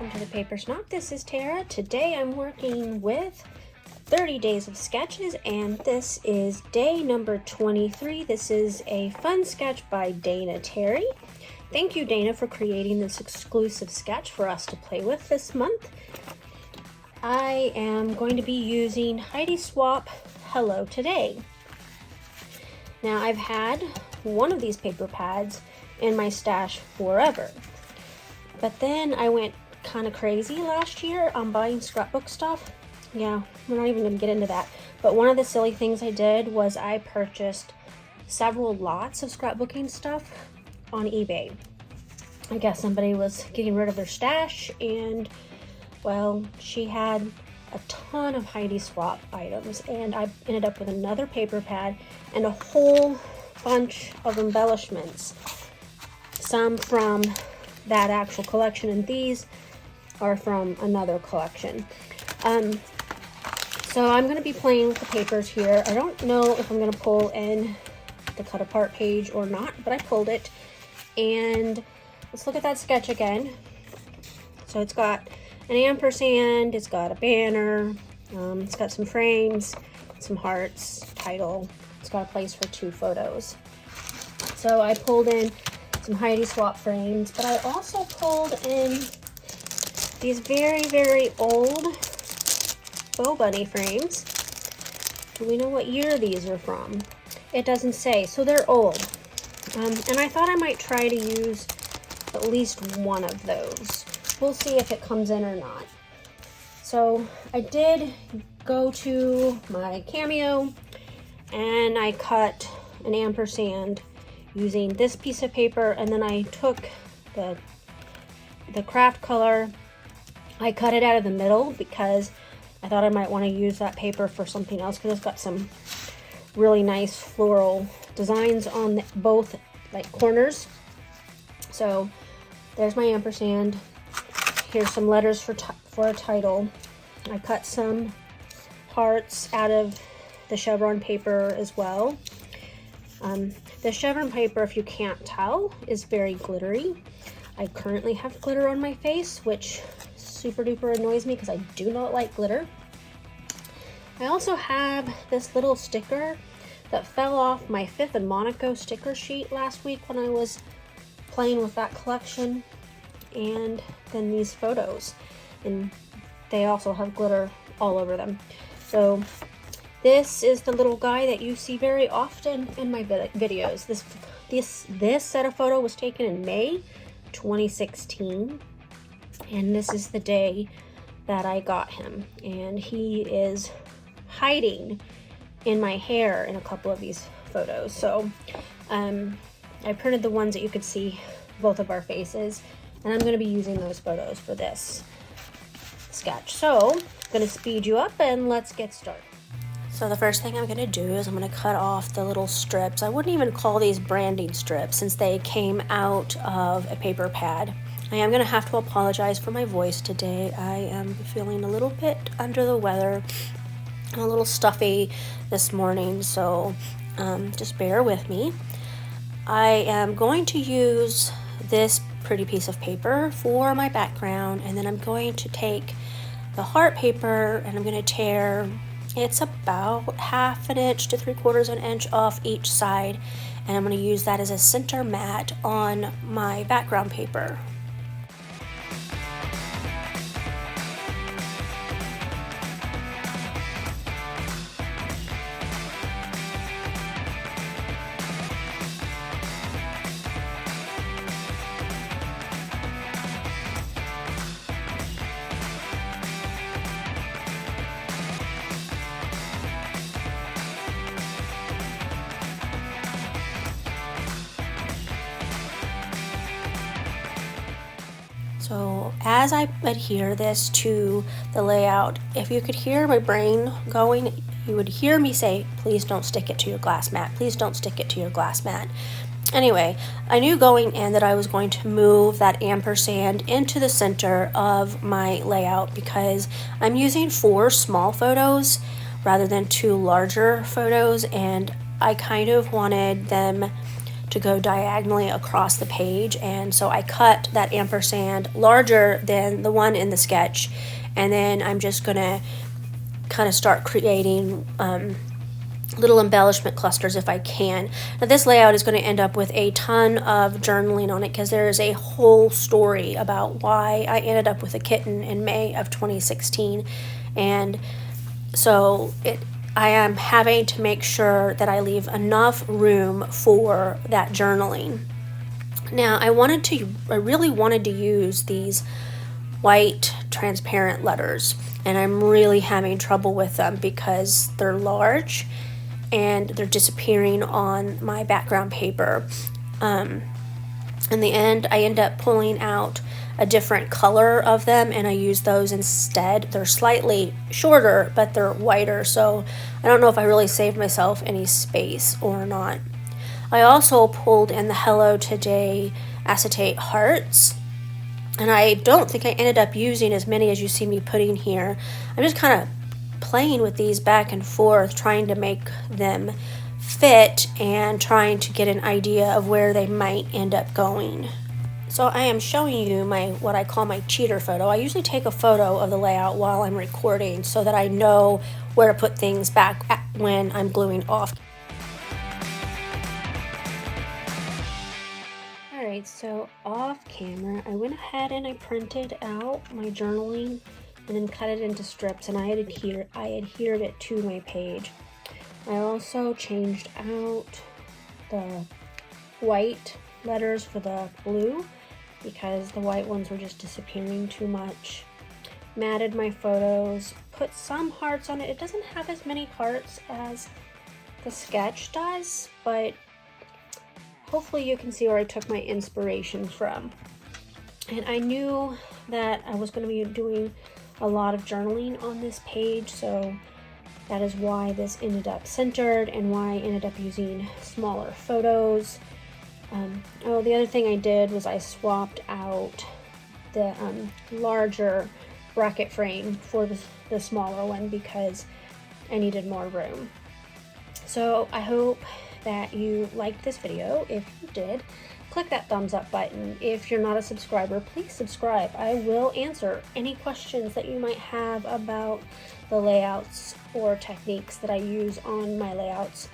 welcome to the Paper Snot. This is Tara. Today I'm working with 30 days of sketches, and this is day number 23. This is a fun sketch by Dana Terry. Thank you, Dana, for creating this exclusive sketch for us to play with this month. I am going to be using Heidi Swapp Hello Today. Now, I've had one of these paper pads in my stash forever, but then I went kind of crazy last year on buying scrapbook stuff. Yeah, we're not even going to get into that, but one of the silly things I did was I purchased several lots of scrapbooking stuff on eBay. I guess somebody was getting rid of their stash, and well, she had a ton of Heidi Swapp items, and I ended up with another paper pad and a whole bunch of embellishments, some from that actual collection, and these are from another collection. So I'm going to be playing with the papers here. I don't know if I'm going to pull in the cut apart page or not, but I pulled it. And let's look at that sketch again. So it's got an ampersand, it's got a banner, it's got some frames, some hearts, title. It's got a place for 2 photos. So I pulled in some Heidi Swapp frames, but I also pulled in these very, very old Bow Bunny frames. Do we know what year these are from? It doesn't say, so they're old. And I thought I might try to use at least one of those. We'll see if it comes in or not. So I did go to my Cameo and I cut an ampersand using this piece of paper, and then I took the craft color. I cut it out of the middle because I thought I might want to use that paper for something else, because it's got some really nice floral designs on both like corners. So there's my ampersand. Here's some letters for a title. I cut some hearts out of the chevron paper as well. The chevron paper, if you can't tell, is very glittery. I currently have glitter on my face, which super duper annoys me because I do not like glitter. I also have this little sticker that fell off my 5th and Monaco sticker sheet last week when I was playing with that collection, and then these photos, and they also have glitter all over them. So this is the little guy that you see very often in my videos. This set of photo was taken in May 2016, and this is the day that I got him, and he is hiding in my hair in a couple of these photos. So I printed the ones that you could see both of our faces, and I'm going to be using those photos for this sketch. So I'm going to speed you up and let's get started. So the first thing I'm going to do is I'm going to cut off the little strips. I wouldn't even call these branding strips since they came out of a paper pad. I am going to have to apologize for my voice today. I am feeling a little bit under the weather, a little stuffy this morning, so just bear with me. I am going to use this pretty piece of paper for my background, and then I'm going to take the heart paper and I'm going to tear, it's about 1/2 inch to 3/4 inch off each side, and I'm going to use that as a center mat on my background paper. So as I adhere this to the layout, if you could hear my brain going, you would hear me say, please don't stick it to your glass mat. Please don't stick it to your glass mat. Anyway, I knew going in that I was going to move that ampersand into the center of my layout because I'm using 4 small photos rather than 2 larger photos, and I kind of wanted them to go diagonally across the page, and so I cut that ampersand larger than the one in the sketch, and then I'm just gonna kind of start creating little embellishment clusters if I can. Now this layout is going to end up with a ton of journaling on it because there is a whole story about why I ended up with a kitten in May of 2016, and so I am having to make sure that I leave enough room for that journaling. Now I really wanted to use these white transparent letters, and I'm really having trouble with them because they're large and they're disappearing on my background paper. In the end, I end up pulling out a different color of them, and I use those instead. They're slightly shorter, but they're whiter, so I don't know if I really saved myself any space or not. I also pulled in the Hello Today acetate hearts, and I don't think I ended up using as many as you see me putting here. I'm just kind of playing with these back and forth, trying to make them fit and trying to get an idea of where they might end up going. So I am showing you what I call my cheater photo. I usually take a photo of the layout while I'm recording so that I know where to put things back when I'm gluing off. Alright, so off camera, I went ahead and I printed out my journaling and then cut it into strips, and I adhered it to my page. I also changed out the white letters for the blue because the white ones were just disappearing too much. Matted my photos, put some hearts on it. It doesn't have as many hearts as the sketch does, but hopefully you can see where I took my inspiration from. And I knew that I was going to be doing a lot of journaling on this page, so that is why this ended up centered and why I ended up using smaller photos. Oh, the other thing I did was I swapped out the larger bracket frame for the smaller one because I needed more room. So I hope that you liked this video. If you did, click that thumbs up button. If you're not a subscriber, please subscribe. I will answer any questions that you might have about the layouts or techniques that I use on my layouts.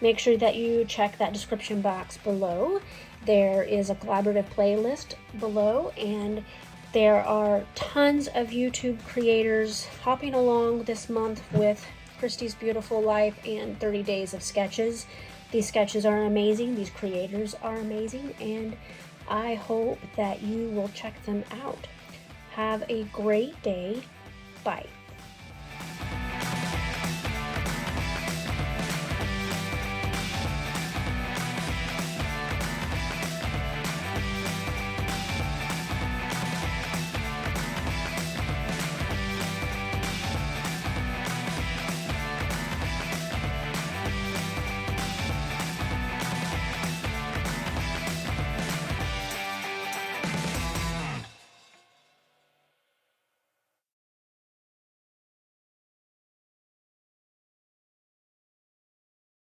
Make sure that you check that description box below. There is a collaborative playlist below, and there are tons of YouTube creators hopping along this month with Christy's Beautiful Life and 30 Days of Sketches. These sketches are amazing, these creators are amazing, and I hope that you will check them out. Have a great day. Bye.